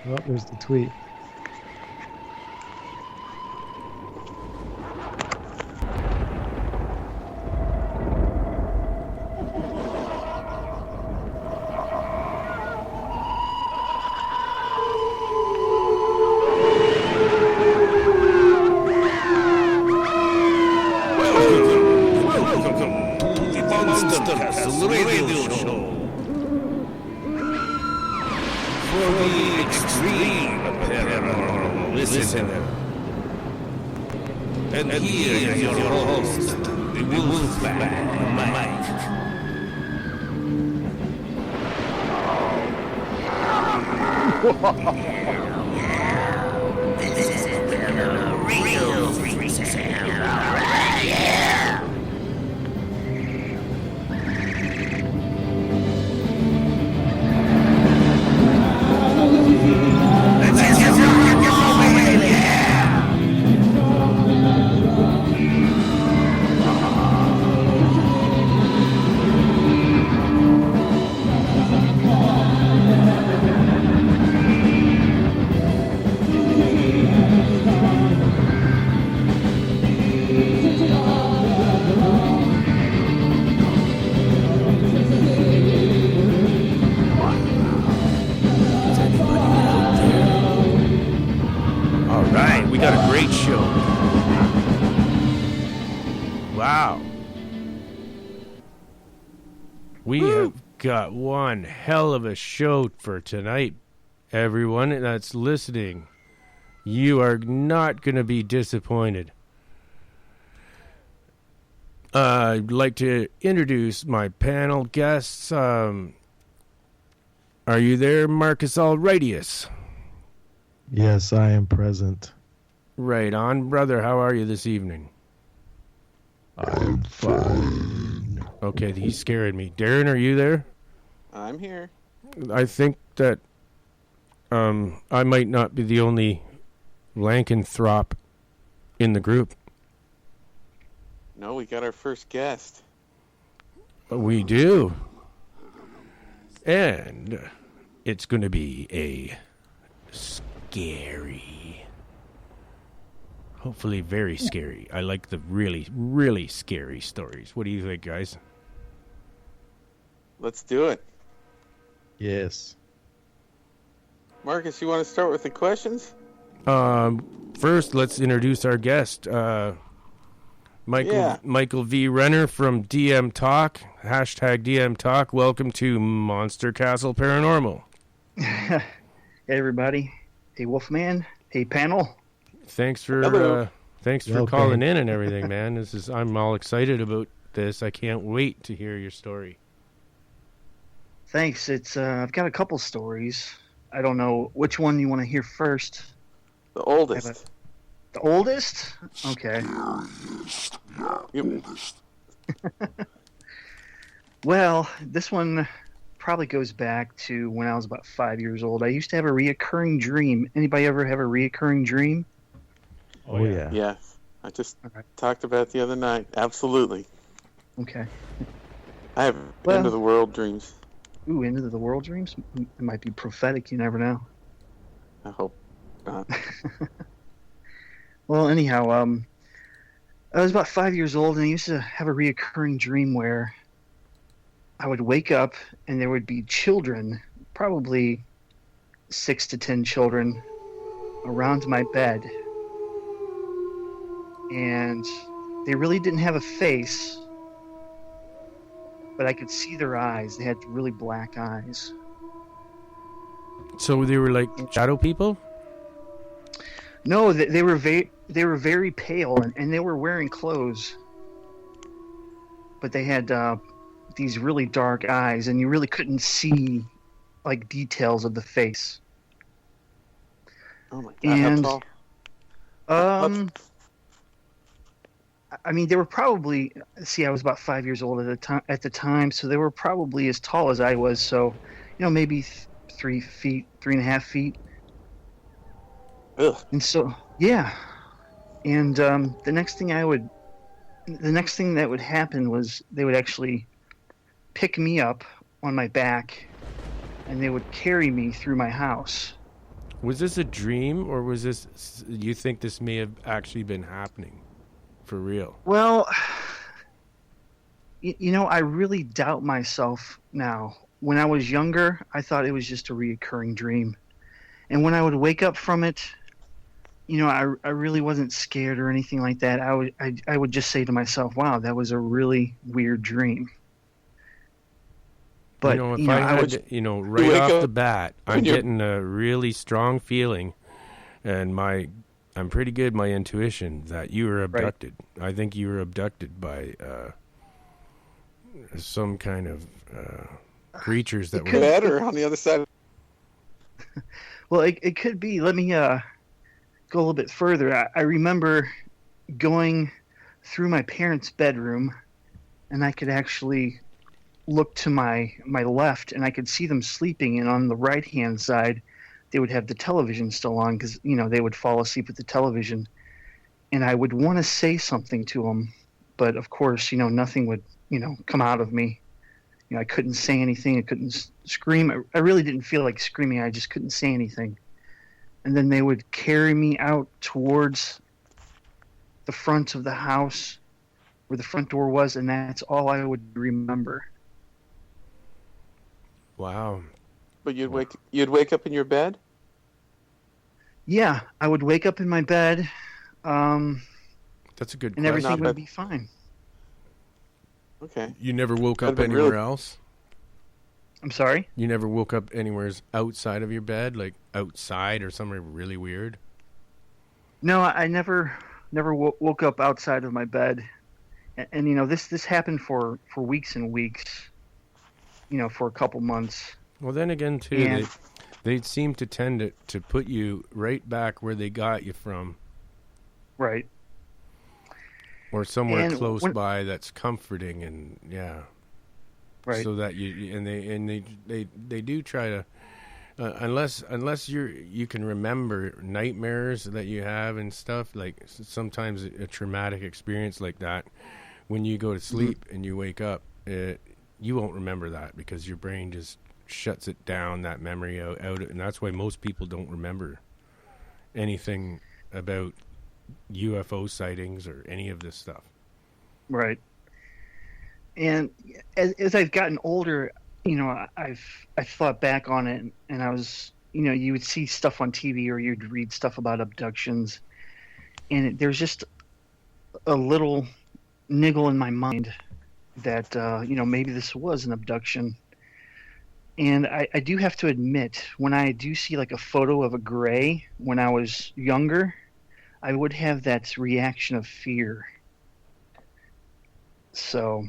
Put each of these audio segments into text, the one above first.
Oh, there's the tweet. And here is your host, the Wolfman Mike. This is the real freak sound right here. Let's just rock and roll, baby. We got a great show. Wow. We have got one hell of a show for tonight, everyone that's listening. You are not going to be disappointed. I'd like to introduce my panel guests. Are you there, Marcus Aurelius? Yes, I am present. Right on. Brother, how are you this evening? I'm fine. Okay, he's scaring me. Darren, are you there? I'm here. I think that I might not be the only Lankanthrop in the group. No, we got our first guest. We do. And it's going to be a scary... Hopefully very scary. I like the really, really scary stories. What do you think, guys? Let's do it. Yes. Marcus, you want to start with the questions? First, let's introduce our guest. Michael V. Renner from dmtalk. Hashtag dmtalk. Welcome to Monster Castle Paranormal. Hey, everybody. Hey, Wolfman. Hey, panel. Thanks for calling in and everything, man. I'm all excited about this. I can't wait to hear your story. Thanks. It's I've got a couple stories. I don't know which one you want to hear first. The oldest. The oldest? Okay. Well, this one probably goes back to when I was about 5 years old. I used to have a reoccurring dream. Anybody ever have a reoccurring dream? Oh, yeah. Yeah. I just talked about it the other night. Absolutely. Okay. I have end of the world dreams. Ooh, end of the world dreams? It might be prophetic. You never know. I hope not. Well, anyhow, I was about 5 years old, and I used to have a reoccurring dream where I would wake up, and there would be children, probably 6 to 10 children, around my bed. And they really didn't have a face, but I could see their eyes. They had really black eyes. So they were like shadow people? No, they were very pale, and they were wearing clothes, but they had these really dark eyes, and you really couldn't see like details of the face. Oh my God! And how tall? I mean, they were probably. See, I was about 5 years old at the time, so they were probably as tall as I was. So, maybe 3 feet, 3.5 feet. Ugh. And so, yeah. And the next thing that would happen was they would actually pick me up on my back, and they would carry me through my house. Was this a dream, or was this? You think this may have actually been happening, for real? Well, you know, I really doubt myself now. When I was younger, I thought it was just a reoccurring dream. And when I would wake up from it, you know, I really wasn't scared or anything like that. I would just say to myself, wow, that was a really weird dream. But, If I had, right wake off up the bat, I'm and you're- getting a really strong feeling, and I'm pretty good. My intuition that you were abducted. I think you were abducted by some kind of creatures that were. Better on the other side. well, it could be. Let me go a little bit further. I remember going through my parents' bedroom, and I could actually look to my left, and I could see them sleeping. And on the right-hand side, they would have the television still on because, you know, they would fall asleep with the television. And I would want to say something to them, but of course, you know, nothing would, you know, come out of me. You know, I couldn't say anything. I couldn't scream. I really didn't feel like screaming. I just couldn't say anything. And then they would carry me out towards the front of the house where the front door was, and that's all I would remember. Wow. But you'd wake up in your bed? Yeah, I would wake up in my bed, That's a good and question. everything Not would bad. be fine. Okay. You never woke That'd up been anywhere really- else? I'm sorry? You never woke up anywhere outside of your bed, like outside or somewhere really weird? No, I never woke up outside of my bed. And you know, this happened for weeks and weeks, you know, for a couple months. Well, then again, too, And- they seem to tend to put you right back where they got you from, Right. or somewhere And close when- by that's comforting, and yeah, Right. so that they do try to, unless you can remember nightmares that you have and stuff, like sometimes a traumatic experience like that, when you go to sleep and you wake up, you won't remember that because your brain just shuts it down, that memory out, and that's why most people don't remember anything about UFO sightings or any of this stuff. Right. And as I've gotten older, you know, I've thought back on it, and I was, you know, you would see stuff on TV or you'd read stuff about abductions, and there's just a little niggle in my mind that, you know, maybe this was an abduction. And I do have to admit, when I do see like a photo of a gray when I was younger, I would have that reaction of fear. So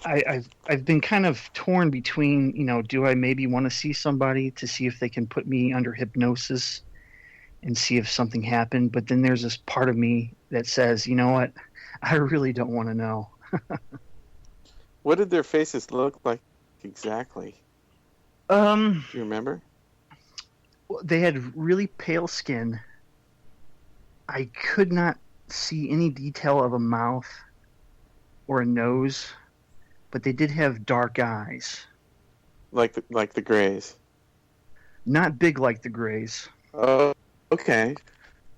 I've been kind of torn between, you know, do I maybe want to see somebody to see if they can put me under hypnosis and see if something happened, but then there's this part of me that says, you know what, I really don't want to know. What did their faces look like exactly? Do you remember? They had really pale skin. I could not see any detail of a mouth or a nose, but they did have dark eyes. Like the Greys. Not big like the Greys. Oh, okay.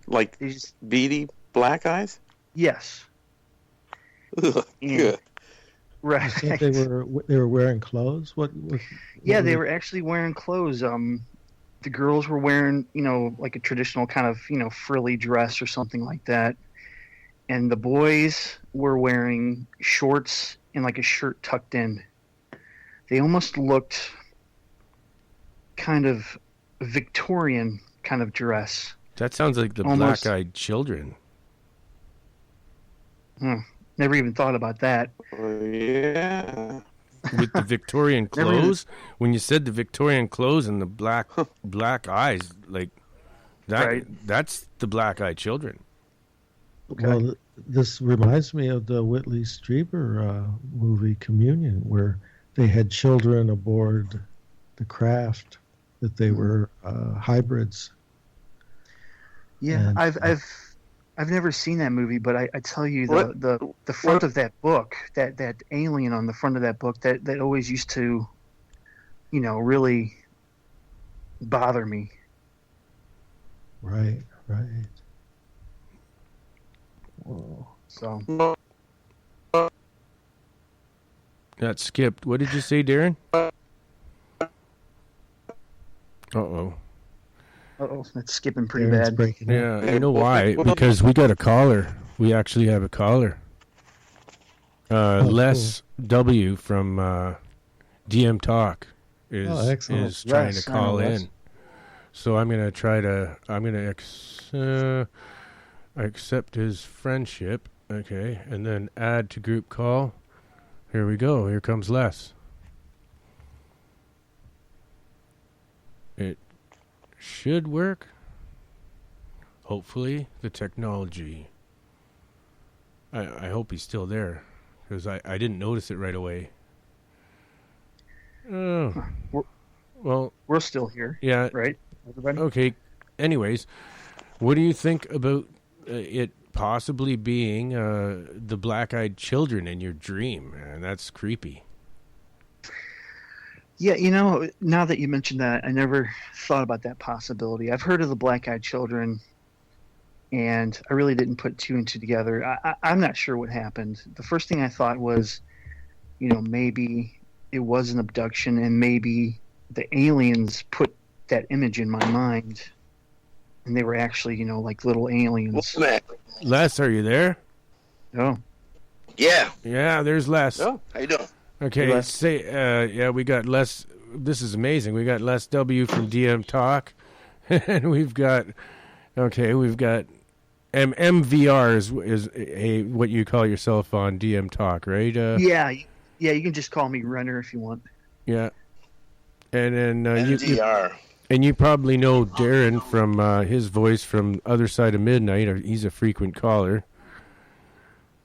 Like They just, beady black eyes? yes. Ugh, And- good. Right. I think they were wearing clothes. What Yeah, they were actually wearing clothes. The girls were wearing, you know, like a traditional kind of, you know, frilly dress or something like that. And the boys were wearing shorts and like a shirt tucked in. They almost looked kind of Victorian kind of dress. That sounds like the Almost. black-eyed children. Never even thought about that. Oh, yeah. With the Victorian Never even- clothes, when you said the Victorian clothes and the black eyes, like that, Right. that's the black-eyed children. Okay. Well, this reminds me of the Whitley Strieber movie Communion, where they had children aboard the craft that they were hybrids. Yeah, And- I've never seen that movie, but I tell you What- the front of that book, that alien on the front of that book, that always used to, you know, really bother me. Right. Whoa. So That skipped. What did you say, Darren? Uh-oh. that's skipping pretty Darren's bad. breaking up. Yeah, you know why? Because we got a caller. We actually have a caller. Les W from dmtalk excellent. is trying Les, to call I know Les. in. So I'm going to accept his friendship. Okay, and then add to group call. Here we go. Here comes Les. It should work. Hopefully, the technology. I hope he's still there, because I didn't notice it right away. Oh, well, We're still here, yeah. right? Everybody? Okay. Anyways, what do you think about it possibly being the black-eyed children in your dream? And that's creepy. Yeah, now that you mentioned that, I never thought about that possibility. I've heard of the black-eyed children, and I really didn't put two and two together. I'm not sure what happened. The first thing I thought was, maybe it was an abduction, and maybe the aliens put that image in my mind, and they were actually, like little aliens. Les, are you there? Oh, Yeah. Yeah, there's Les. Oh, How you doing? Okay, Les. we got Les. This is amazing. We got Les W from DM Talk, and we've got MVR is what you call yourself on DM Talk, right? yeah. You can just call me Renner if you want. Yeah. And then NDR. you probably know Darren from his voice from Other Side of Midnight. He's a frequent caller.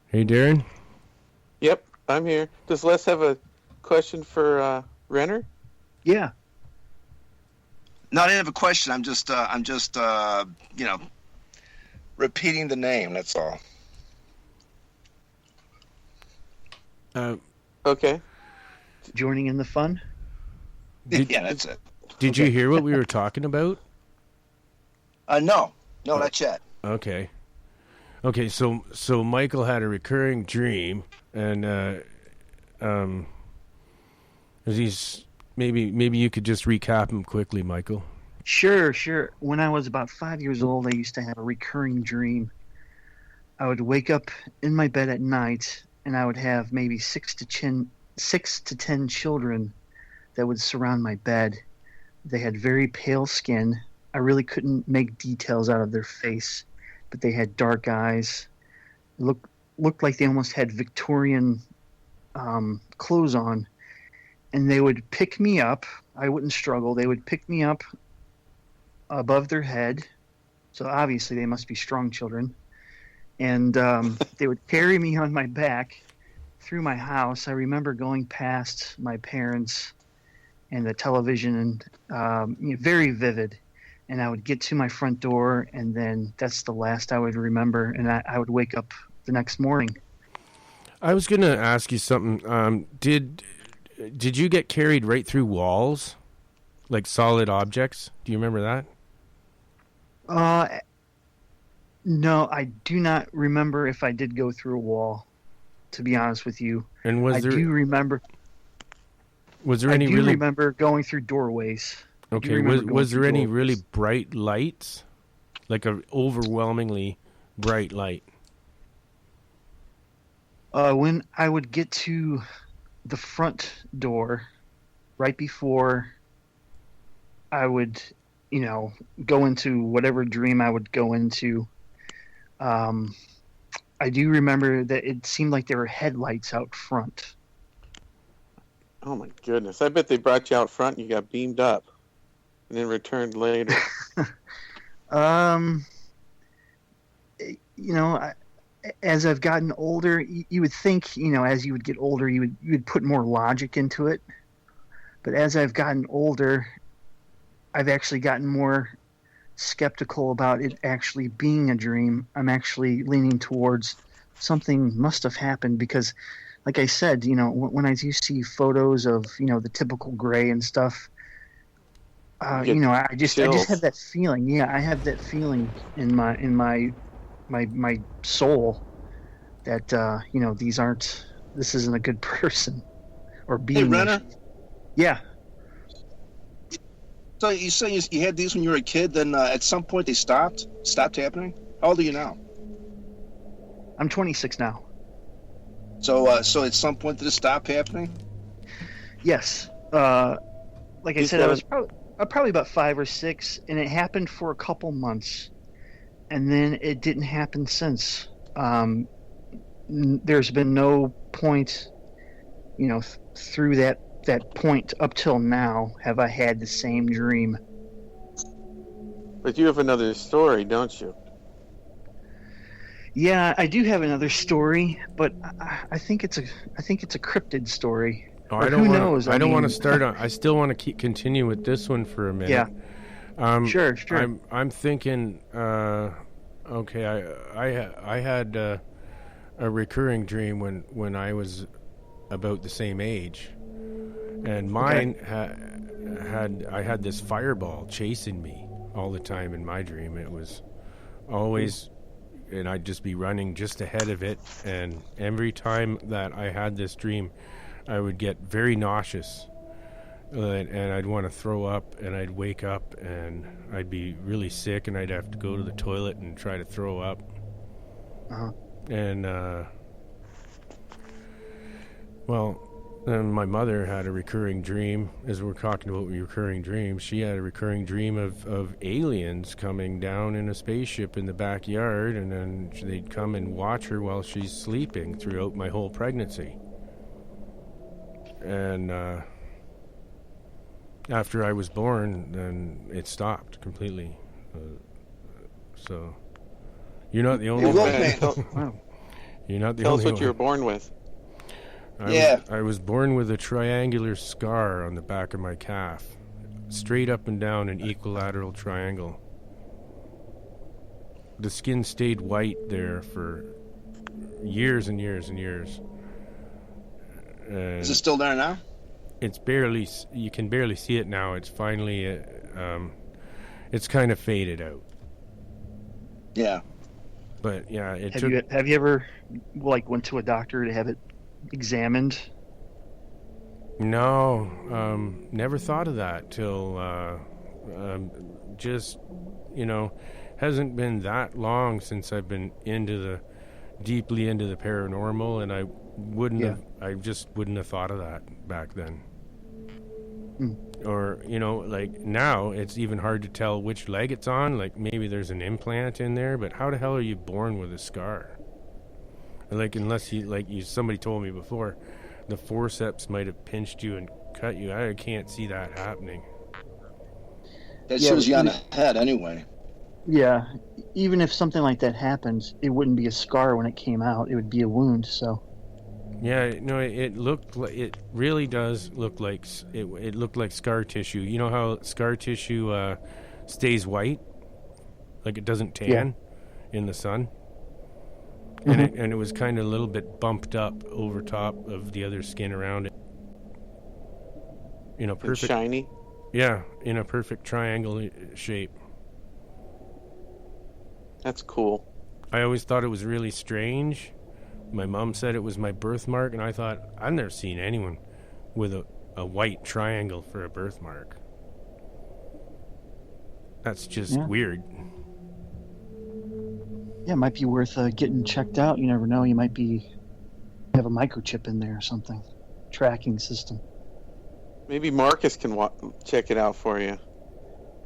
Hey, Darren. yep, I'm here. Does Les have a question for Renner? Yeah. No, I didn't have a question. I'm just repeating the name. That's all. Okay. Joining in the fun? Yeah, that's it. Did you hear what we were talking about? No, not yet. Okay. So Michael had a recurring dream, and he's maybe you could just recap him quickly, Michael. Sure. When I was about 5 years old, I used to have a recurring dream. I would wake up in my bed at night, and I would have maybe 6 to 10 children that would surround my bed. They had very pale skin. I really couldn't make details out of their face, but they had dark eyes. Looked like they almost had Victorian clothes on, and they would pick me up. I wouldn't struggle. They would pick me up above their head, so obviously they must be strong children, and they would carry me on my back through my house. I remember going past my parents and the television, and very vivid. And I would get to my front door, and then that's the last I would remember. And I would wake up the next morning. I was going to ask you something. Did you get carried right through walls, like solid objects? Do you remember that? No, I do not remember if I did go through a wall, to be honest with you. And I do remember. Was there I any do really? remember going through doorways. Okay. Was there any really bright lights, like a overwhelmingly bright light? When I would get to the front door, right before I would, go into whatever dream I would go into, I do remember that it seemed like there were headlights out front. Oh my goodness! I bet they brought you out front and you got beamed up, and then returned later. As I've gotten older, you would think, as you would get older, you would put more logic into it. But as I've gotten older, I've actually gotten more skeptical about it actually being a dream. I'm actually leaning towards something must have happened because, like I said, when you see photos of, the typical gray and stuff, get I just chills. have that feeling. Yeah, I have that feeling in my soul that this isn't a good person or Hey, being. Renner. Yeah. So you say you had these when you were a kid, then at some point they stopped happening? How old are you now? I'm 26 now. So at some point did it stop happening? Yes. Like I He's said, got I was probably about 5 or 6, and it happened for a couple months, and then it didn't happen since. There's been no point, through that point up till now have I had the same dream. But you have another story, don't you? Yeah, I do have another story, but I think it's a cryptid story. Oh, Or I don't who want. knows? I don't want to start on. I still want to continue with this one for a minute. Yeah. Sure. I'm thinking. Okay, I had a recurring dream when I was about the same age, and mine I had this fireball chasing me all the time in my dream. It was always, and I'd just be running just ahead of it, and every time that I had this dream, I would get very nauseous, and I'd want to throw up, and I'd wake up, and I'd be really sick, and I'd have to go to the toilet and try to throw up. Uh-huh. And, then my mother had a recurring dream, as we're talking about recurring dreams. She had a recurring dream of aliens coming down in a spaceship in the backyard, and then they'd come and watch her while she's sleeping throughout my whole pregnancy. And after I was born, then it stopped completely. So you're not the only Well, one. man. You're not the Tell only us what one. you were born with. I was born with a triangular scar on the back of my calf, straight up and down an equilateral triangle. The skin stayed white there for years and years and years. Is it still there now? It's barely, you can barely see it now. It's finally, it's kind of faded out. Yeah. But yeah, Have you ever went to a doctor to have it examined? No, never thought of that till just, hasn't been that long since I've been deeply into the paranormal, and I just wouldn't have thought of that back then. Or, now it's even hard to tell which leg it's on. Like, maybe there's an implant in there, but how the hell are you born with a scar? Like, unless somebody told me before, the forceps might have pinched you and cut you. I can't see that happening. That shows you on the head anyway. Yeah, even if something like that happens, it wouldn't be a scar when it came out. It would be a wound. So. Yeah, no, it really does look like it looked like scar tissue. You know how scar tissue stays white, like it doesn't tan in the sun, and it was kind of a little bit bumped up over top of the other skin around it. Perfect, and shiny. Yeah, in a perfect triangle shape. That's cool. I always thought it was really strange. My mom said it was my birthmark, and I thought, I've never seen anyone with a white triangle for a birthmark. That's just weird. Yeah, it might be worth getting checked out. You never know. You might have a microchip in there or something. Tracking system. Maybe Marcus can check it out for you.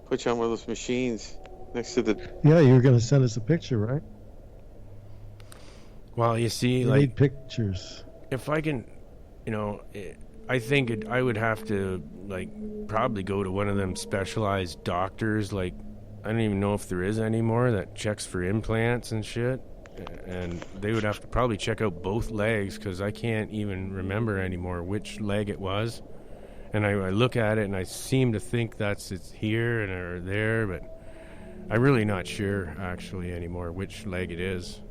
Put you on one of those machines next to the... Yeah, you were going to send us a picture, right? Well, you see, We need pictures. if I can, I think I would have to, probably go to one of them specialized doctors. I don't even know if there is anymore that checks for implants and shit. And they would have to probably check out both legs, because I can't even remember anymore which leg it was. And I look at it and I seem to think it's here and or there, but I'm really not sure actually anymore which leg it is.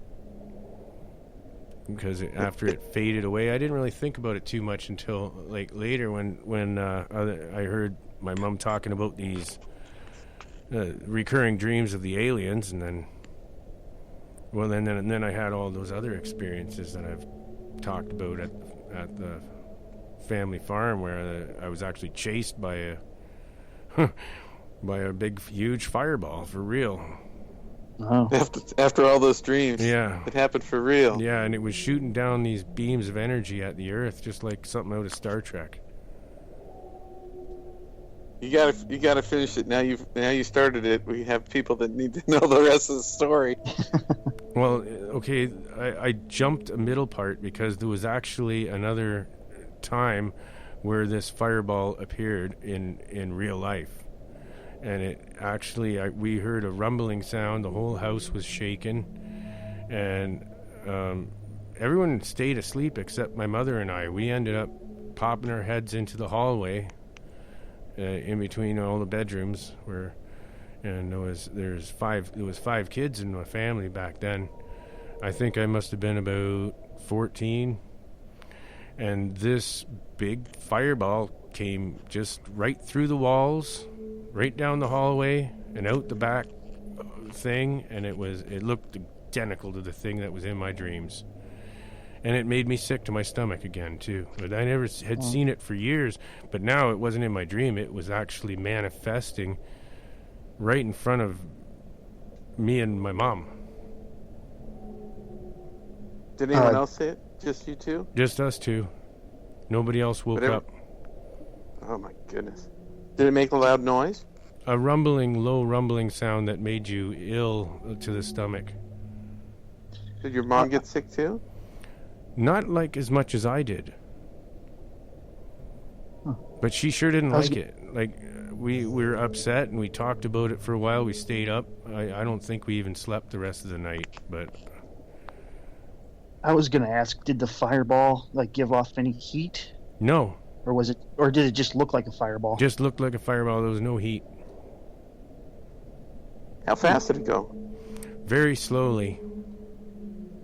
Because after it faded away, I didn't really think about it too much until later when I heard my mom talking about these recurring dreams of the aliens, and then then I had all those other experiences that I've talked about at the family farm, where I was actually chased by a big, huge fireball for real. Oh. After all those dreams, Yeah, it happened for real. yeah, and it was shooting down these beams of energy at the Earth, just like something out of Star Trek. You gotta finish it now. You started it. We have people that need to know the rest of the story. Well, okay, I jumped a middle part because there was actually another time where this fireball appeared in real life. And it actually, we heard a rumbling sound. The whole house was shaking, and everyone stayed asleep except my mother and I. We ended up popping our heads into the hallway in between all the bedrooms, and there was five kids in my family back then. I think I must have been about 14, and this big fireball came just right through the walls, right down the hallway and out the back thing, and it looked identical to the thing that was in my dreams. And it made me sick to my stomach again too. But I never had seen it for years, but now it wasn't in my dream, it was actually manifesting right in front of me and my mom. Did anyone else see it? Just you two? Just us two. Nobody else woke up. Oh my goodness. Did it make a loud noise? A low rumbling sound that made you ill to the stomach. Did your mom get sick too? Not like as much as I did. But she sure didn't like it. Like, we were upset and we talked about it for a while. We stayed up. I don't think we even slept the rest of the night, but... I was going to ask, did the fireball give off any heat? No. Or did it just look like a fireball? Just looked like a fireball. There was no heat. How fast did it go? Very slowly.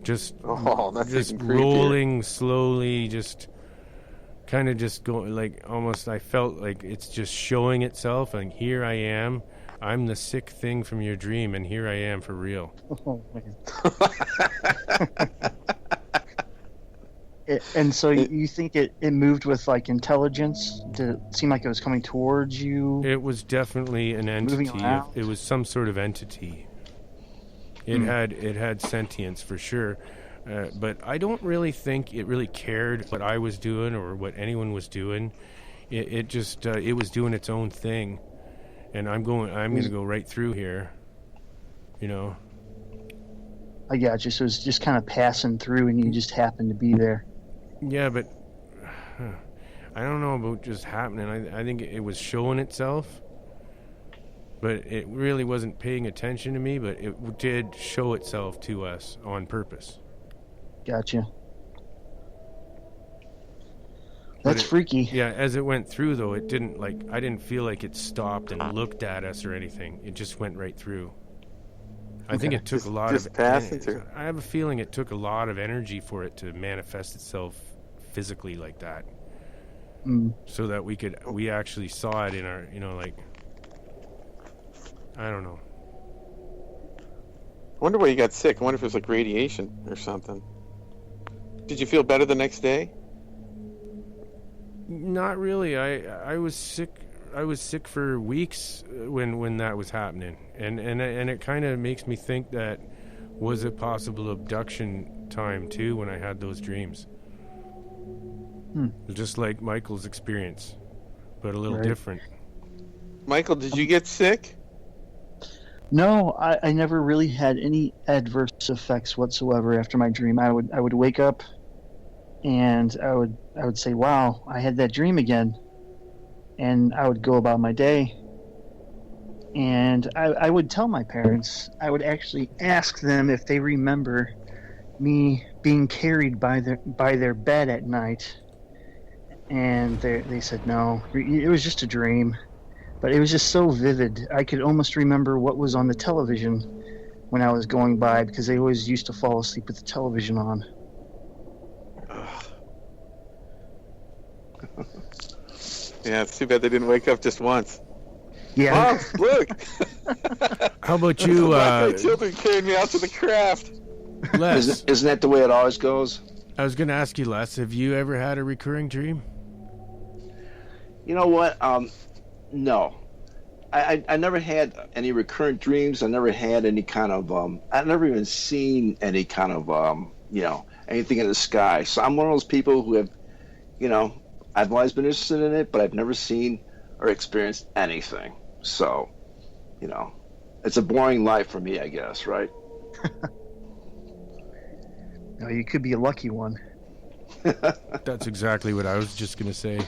Just that's rolling slowly, just kind of just going, like, almost I felt like it's just showing itself, and here I am. I'm the sick thing from your dream, and here I am for real. Oh, man. And so you think it moved with intelligence? Did it seem like it was coming towards you? It was definitely an entity. Moving around? It was some sort of entity. It had sentience for sure, but I don't really think it really cared what I was doing or what anyone was doing. It just it was doing its own thing, and I'm going to go right through here, you know. I got you. So it was just kind of passing through, and you just happened to be there. Yeah, but I don't know about just happening. I think it was showing itself, but it really wasn't paying attention to me, but it did show itself to us on purpose. Gotcha. That's freaky. Yeah, as it went through, though, it didn't, I didn't feel like it stopped and looked at us or anything. It just went right through. I think it took a lot of... passing through. I have a feeling it took a lot of energy for it to manifest itself physically like that. So that we actually saw it in our, I don't know. I wonder why you got sick. I wonder if it was radiation or something. Did you feel better the next day? Not really. I was sick. I was sick for weeks when that was happening, and it kind of makes me think that was a possible abduction time too when I had those dreams. Just like Michael's experience, but a little different. Michael, did you get sick? No, I never really had any adverse effects whatsoever after my dream. I would wake up, and I would say, "Wow, I had that dream again," and I would go about my day. And I would tell my parents. I would actually ask them if they remember me being carried by their bed at night, and they said no. It was just a dream. But it was just so vivid. I could almost remember what was on the television when I was going by, because they always used to fall asleep with the television on. Yeah, it's too bad they didn't wake up just once. Yeah. Mom, look! How about you, My children carried me out to the craft. Les? Isn't that the way it always goes? I was going to ask you, Les, have you ever had a recurring dream? You know what? No. I never had any recurrent dreams. I never had any kind of I've never even seen any kind of anything in the sky. So I'm one of those people who have, I've always been interested in it, but I've never seen or experienced anything. So, it's a boring life for me, I guess, right? No, you could be a lucky one. That's exactly what I was just going to say.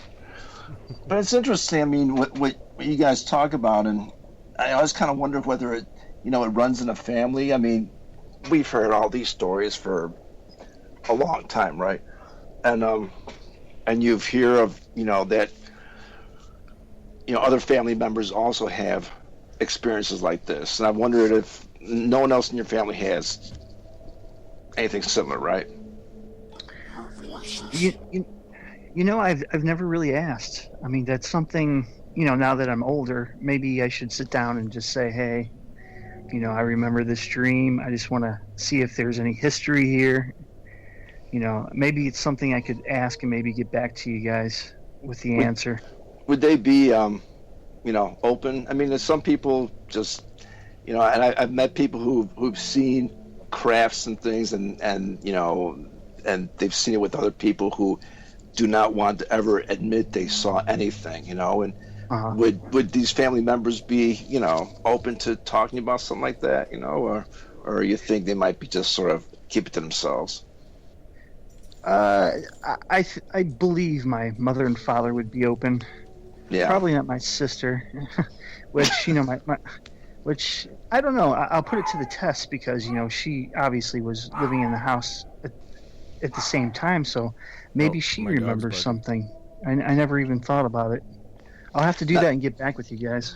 But it's interesting. I mean, what you guys talk about, and I always kind of wonder whether it runs in a family. I mean, we've heard all these stories for a long time, right? And you've heard of that other family members also have experiences like this, and I wondered if no one else in your family has anything similar, right? I've never really asked. I mean, that's something, now that I'm older, maybe I should sit down and just say, hey, I remember this dream. I just want to see if there's any history here. Maybe it's something I could ask and maybe get back to you guys with the answer. Would they be, open? I mean, there's some people just, and I've met people who've seen crafts and things, and they've seen it with other people who do not want to ever admit they saw anything, and would these family members be, open to talking about something like that, or you think they might be just sort of keep it to themselves? I believe my mother and father would be open. Yeah. Probably not my sister, which which I don't know. I'll put it to the test because she obviously was living in the house at the same time, so maybe she remembers something. I never even thought about it. I'll have to do that and get back with you guys.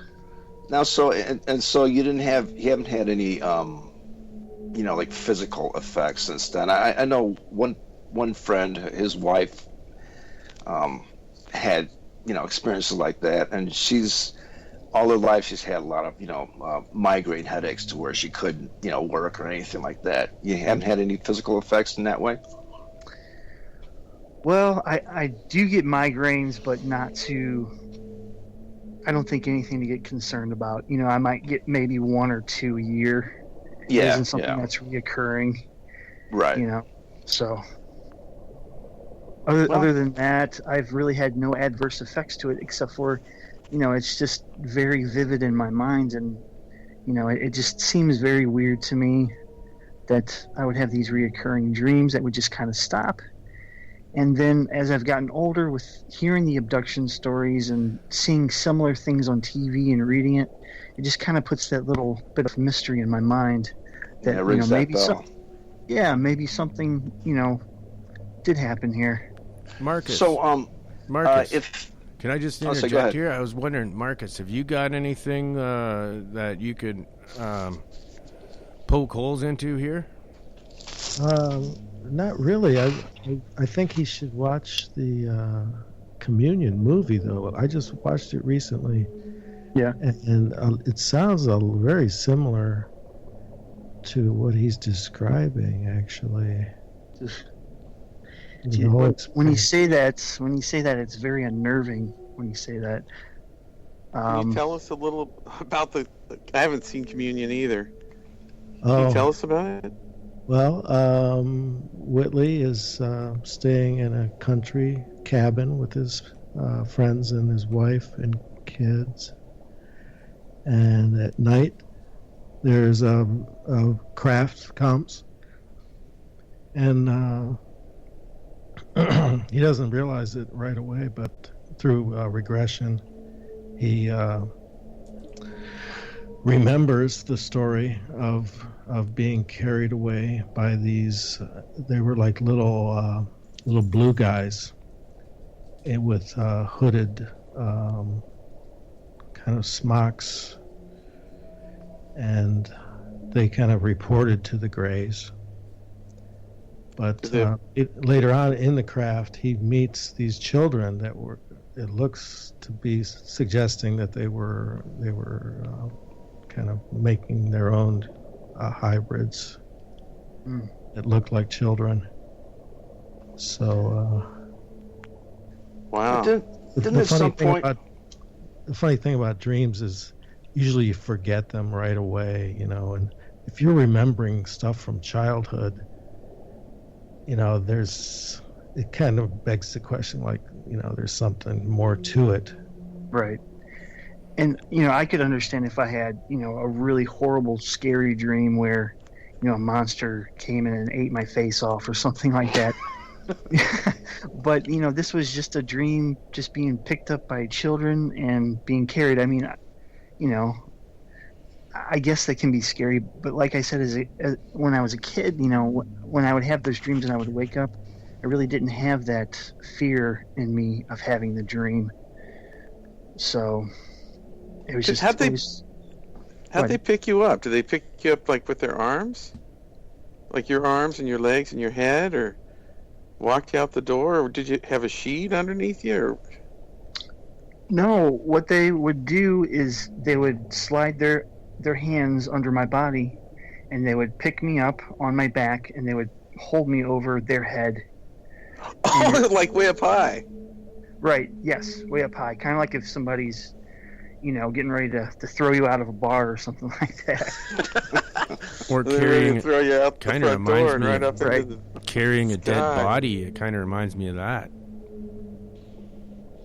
Now, so you haven't had any like physical effects since then. I know one friend, his wife had experiences like that, and she's all her life she's had a lot of migraine headaches to where she couldn't work or anything like that. You haven't had any physical effects in that way? Well, I do get migraines, but not to. I don't think anything to get concerned about. I might get maybe 1 or 2 a year. Yeah, it isn't something that's reoccurring. Right. So. Other than that, I've really had no adverse effects to it, except for, it's just very vivid in my mind, and it just seems very weird to me that I would have these reoccurring dreams that would just kind of stop. And then as I've gotten older, with hearing the abduction stories and seeing similar things on TV and reading it, it just kind of puts that little bit of mystery in my mind that maybe something did happen here. Marcus. So Marcus, can I just interject here? I was wondering, Marcus, have you got anything that you could poke holes into here? Not really. I think he should watch the Communion movie, though. I just watched it recently. Yeah. And it sounds very similar to what he's describing, actually. When you say that, it's very unnerving. When you say that, can you tell us a little about I haven't seen Communion either. Can you tell us about it? Well, Whitley is staying in a country cabin with his friends and his wife and kids. And at night, there's a craft comes, and he doesn't realize it right away, but through regression, he remembers the story of being carried away by these. They were like little blue guys, with hooded kind of smocks, and they kind of reported to the Greys. But later on in the craft, he meets these children it looks to be suggesting that they were kind of making their own hybrids. It looked like children. So. Wow. Didn't at some point. The funny thing about dreams is usually you forget them right away, and if you're remembering stuff from childhood, it kind of begs the question, like, there's something more to it. Right. And, I could understand if I had, a really horrible, scary dream where, a monster came in and ate my face off or something like that. But, this was just a dream, just being picked up by children and being carried. I mean, I guess that can be scary. But like I said, when I was a kid, when I would have those dreams and I would wake up, I really didn't have that fear in me of having the dream. So it was just. How'd they pick you up? Did they pick you up like with their arms, like your arms and your legs and your head, or walk you out the door, or did you have a sheet underneath you? Or? No, what they would do is they would slide their hands under my body, and they would pick me up on my back, and they would hold me over their head. Oh, like way up high. Right, yes, way up high. Kind of like if somebody's, getting ready to throw you out of a bar or something like that. Or carrying, throw you out the front door and right up into the carrying a dead body. It kind of reminds me of that.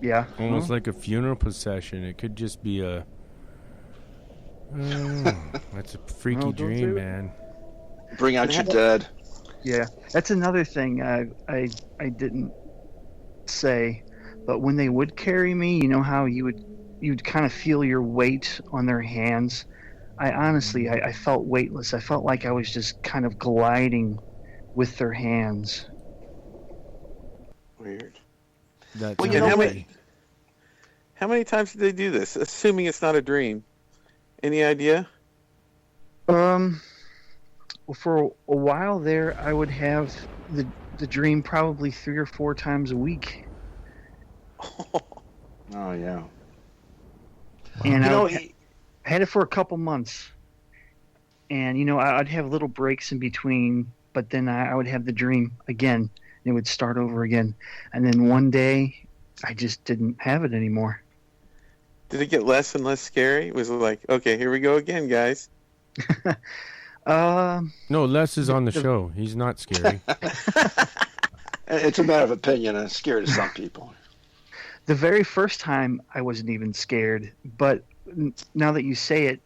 Yeah. Almost like a funeral procession. It could just be a... that's a freaky dream, man. Bring out your dead. Yeah, that's another thing I didn't say, but when they would carry me, how you'd kind of feel your weight on their hands. I felt weightless. I felt like I was just kind of gliding with their hands. Weird. That's how many times did they do this? Assuming it's not a dream. Any idea? Well, for a while there, I would have the dream probably 3 or 4 times a week. Oh yeah. And I had it for a couple months, and I'd have little breaks in between, but then I would have the dream again, and it would start over again, and then one day I just didn't have it anymore. Did it get less and less scary? Was it like, okay, here we go again, guys? No, Les is on the show. He's not scary. It's a matter of opinion, and it's scary to some people. The very first time I wasn't even scared, but now that you say it,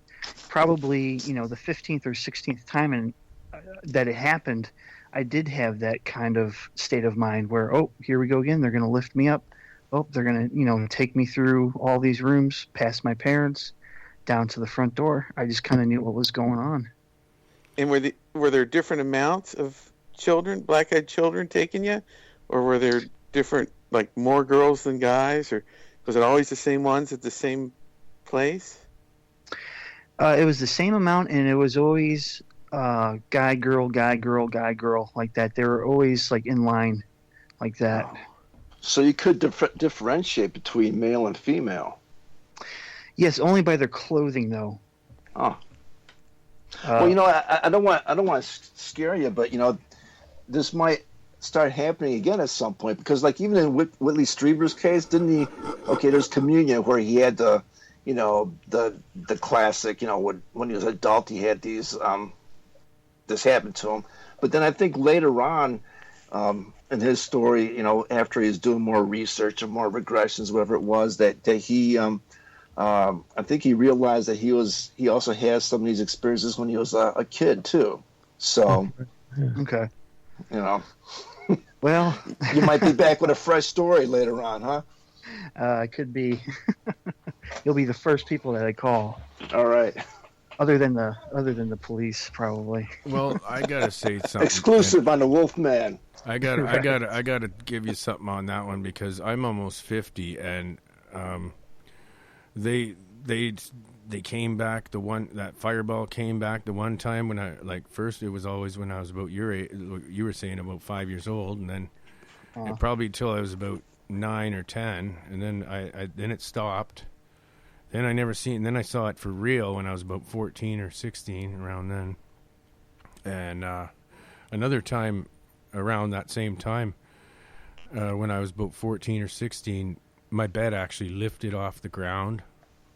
probably the 15th or 16th time that it happened, I did have that kind of state of mind where, oh, here we go again. They're going to lift me up. Oh, they're going to take me through all these rooms, past my parents, down to the front door. I just kind of knew what was going on. And were there different amounts of children, black-eyed children, taking you, or were there different, like more girls than guys, or was it always the same ones at the same place? It was the same amount, and it was always guy, girl, guy, girl, guy, girl, like that. They were always like in line, like that. Wow. So you could differentiate between male and female. Yes, only by their clothing, though. Oh. Well, I don't want to scare you, but this might start happening again at some point, because like even in Whitley Strieber's case, didn't he? Okay, there's Communion where he had the classic, when he was an adult, he had these this happened to him. But then I think later on in his story, after he was doing more research and more regressions, whatever it was, that he I think he realized that he also has some of these experiences when he was a kid too. So, okay, well, you might be back with a fresh story later on, huh? It could be. You'll be the first people that I call. All right. Other than the police, probably. Well, I gotta say something. Exclusive on the Wolfman. I gotta give you something on that one, because I'm almost 50, and they came back. That fireball came back the one time when first it was always when I was about your age. You were saying about 5 years old, and then it probably till I was about 9 or 10, and then then it stopped. Then I never seen. Then I saw it for real when I was about 14 or 16, around then. And another time, around that same time, when I was about 14 or 16, my bed actually lifted off the ground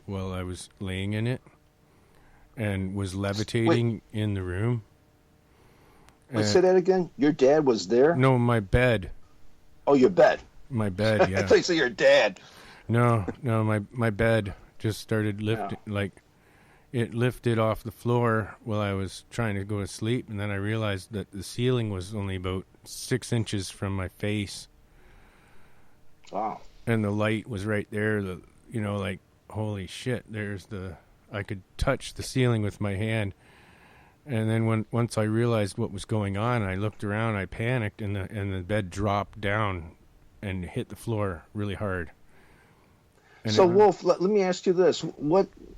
while I was laying in it, and was levitating in the room. Wait, say that again? Your dad was there? No, my bed. Oh, your bed. My bed, yeah. I thought you said your dad. No, my bed just started lifting, like it lifted off the floor while I was trying to go to sleep, and then I realized that the ceiling was only about 6 inches from my face. Wow. And the light was right there. Like, holy shit! I could touch the ceiling with my hand. And then once I realized what was going on, I looked around, I panicked, and the bed dropped down and hit the floor really hard. And so, Wolf, let me ask you this: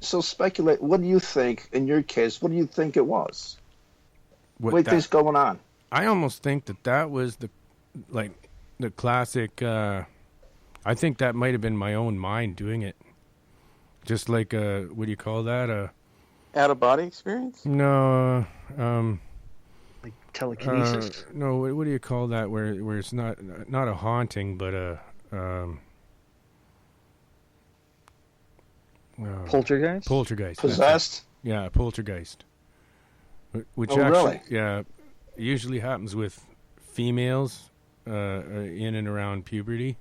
speculate. What do you think in your case? What do you think it was? What do you think's going on? I almost think that was the classic. I think that might have been my own mind doing it. Just like what do you call that? Out of body experience? No, like telekinesis. No, what do you call that? Where it's not a haunting, but a poltergeist. Poltergeist. Possessed. Yeah, poltergeist. Which really? Yeah, usually happens with females in and around puberty,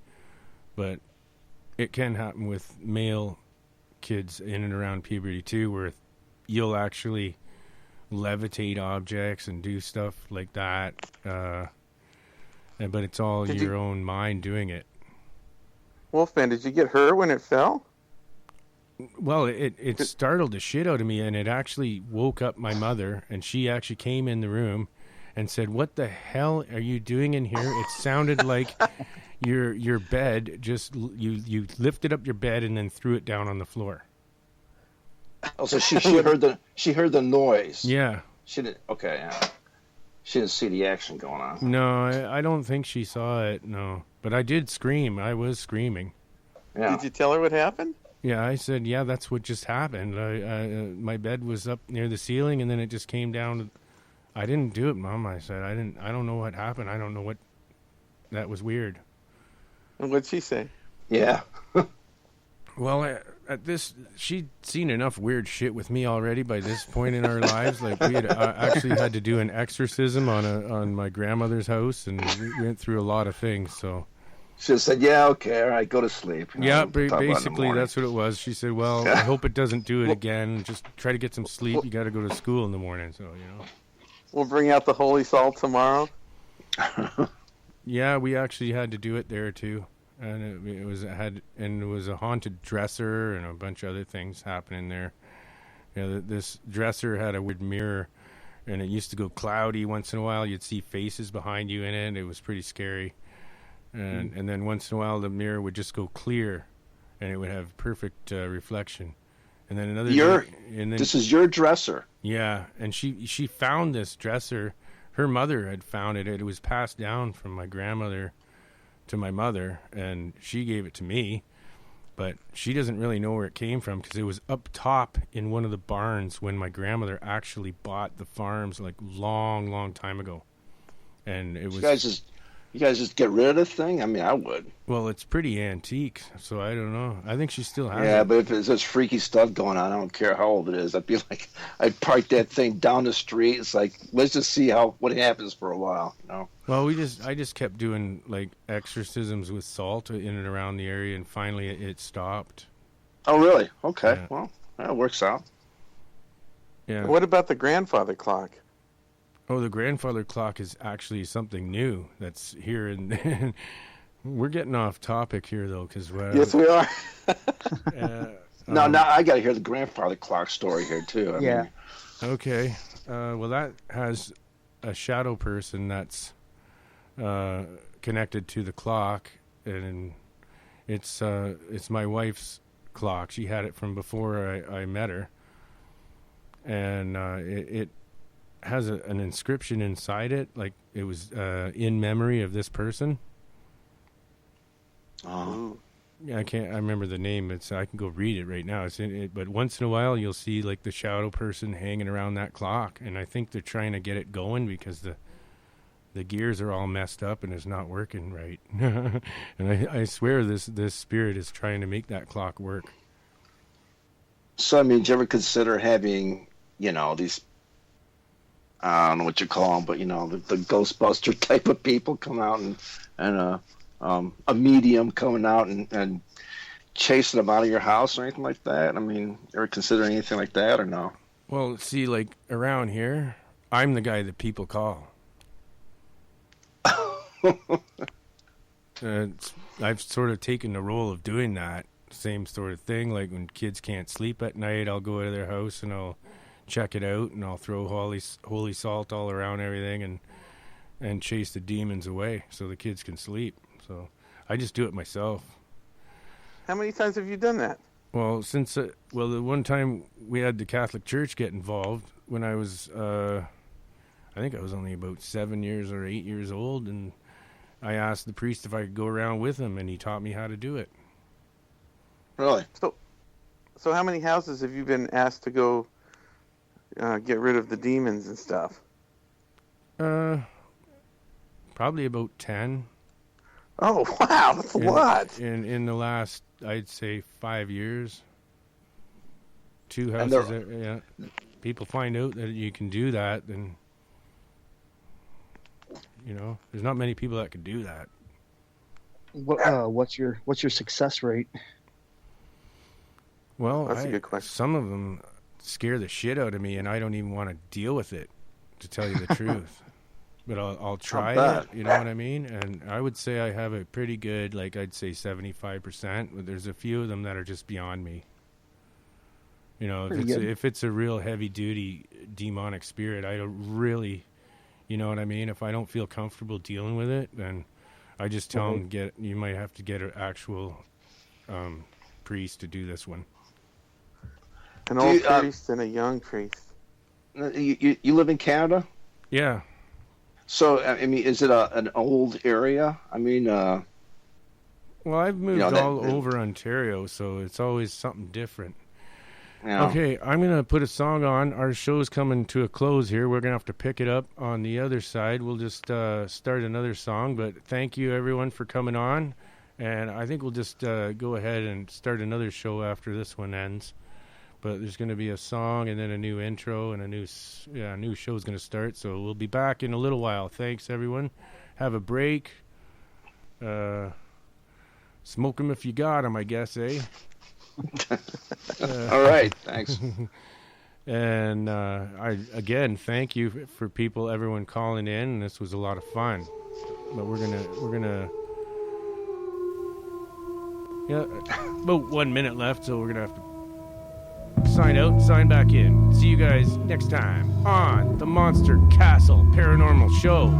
but it can happen with male kids in and around puberty too, where you'll actually levitate objects and do stuff like that, but it's all your own mind doing it. Wolfman, did you get hurt when it fell? Well, it startled the shit out of me, and it actually woke up my mother, and she actually came in the room and said, "What the hell are you doing in here?" It sounded like your bed just you lifted up your bed and then threw it down on the floor. Oh, so she heard the noise. Yeah. She didn't. Okay. Yeah. She didn't see the action going on. No, I don't think she saw it. No, but I did scream. I was screaming. Yeah. Did you tell her what happened? Yeah, I said, yeah, that's what just happened. My bed was up near the ceiling, and then it just came down. I didn't do it, Mom. I said, I don't know what happened. I don't know what. That was weird. And what'd she say? Yeah. Well, she'd seen enough weird shit with me already by this point in our lives. Like, we had actually had to do an exorcism on my grandmother's house, and we went through a lot of things. So she said, "Yeah, okay, all right, go to sleep." Yeah, basically that's what it was. She said, "Well, I hope it doesn't do it again. Just try to get some sleep. You got to go to school in the morning." So We'll bring out the holy salt tomorrow. Yeah, we actually had to do it there too. And it was a haunted dresser and a bunch of other things happening there. This dresser had a weird mirror, and it used to go cloudy once in a while. You'd see faces behind you in it. It was pretty scary. And then once in a while the mirror would just go clear, and it would have perfect reflection. And then this is your dresser. Yeah, and she found this dresser. Her mother had found it. It was passed down from my grandmother to my mother, and she gave it to me, but she doesn't really know where it came from because it was up top in one of the barns when my grandmother actually bought the farms like long time ago. And it was you guys just get rid of the thing? I mean, I would. Well, it's pretty antique, so I don't know. I think she still has it. Yeah, but if there's such freaky stuff going on, I don't care how old it is. I'd be like, I'd park that thing down the street. It's like, let's just see what happens for a while, Well, I just kept doing like exorcisms with salt in and around the area, and finally it stopped. Oh, really? Okay. Yeah. Well, that works out. Yeah. What about the grandfather clock? Oh, the grandfather clock is actually something new that's here, and we're getting off topic here though, because yes, we are. Now I got to hear the grandfather clock story here too. I mean, okay. Well, that has a shadow person that's connected to the clock, and it's my wife's clock. She had it from before I met her, and it has an inscription inside it, like it was in memory of this person. Oh. Yeah, I can't. I remember the name. I can go read it right now. It's in it, but once in a while you'll see like the shadow person hanging around that clock, and I think they're trying to get it going because the gears are all messed up and it's not working right. And I swear this spirit is trying to make that clock work. So, I mean, did you ever consider having, these, I don't know what you call them, but, the Ghostbuster type of people come out and a medium coming out and chasing them out of your house or anything like that? I mean, ever consider anything like that or no? Well, see, like around here, I'm the guy that people call. I've sort of taken the role of doing that same sort of thing. Like when kids can't sleep at night, I'll go to their house and I'll check it out and I'll throw holy salt all around everything and chase the demons away so the kids can sleep. So I just do it myself. How many times have you done that? Well, since the one time we had the Catholic Church get involved when I was, I think I was only about 7 years or 8 years old, and I asked the priest if I could go around with him, and he taught me how to do it. Really? So how many houses have you been asked to go get rid of the demons and stuff? Probably about 10. Oh, wow, that's a lot. In the last, I'd say, 5 years. 2 houses. Yeah. People find out that you can do that, then, there's not many people that can do that. What's your success rate? Well, that's a good question. Some of them scare the shit out of me, and I don't even want to deal with it, to tell you the truth. But I'll try it, you know what I mean? And I would say I have a pretty good, like I'd say 75%, but there's a few of them that are just beyond me. If it's a real heavy-duty demonic spirit, I don't really, you know what I mean? If I don't feel comfortable dealing with it, then I just tell them, you might have to get an actual priest to do this one. An old priest and a young priest. You live in Canada? Yeah. So, I mean, is it an old area? I mean, well, I've moved all over Ontario, so it's always something different. Yeah. Okay, I'm going to put a song on. Our show's coming to a close here. We're going to have to pick it up on the other side. We'll just start another song, but thank you, everyone, for coming on. And I think we'll just go ahead and start another show after this one ends. But there's going to be a song and then a new intro and a new show's going to start. So we'll be back in a little while. Thanks, everyone. Have a break. Smoke 'em if you got 'em, I guess, eh? All right. Thanks. And I again thank you for everyone calling in. This was a lot of fun. But we're gonna about 1 minute left, so we're gonna have to sign out and sign back in. See you guys next time on the Monster Castle Paranormal Show.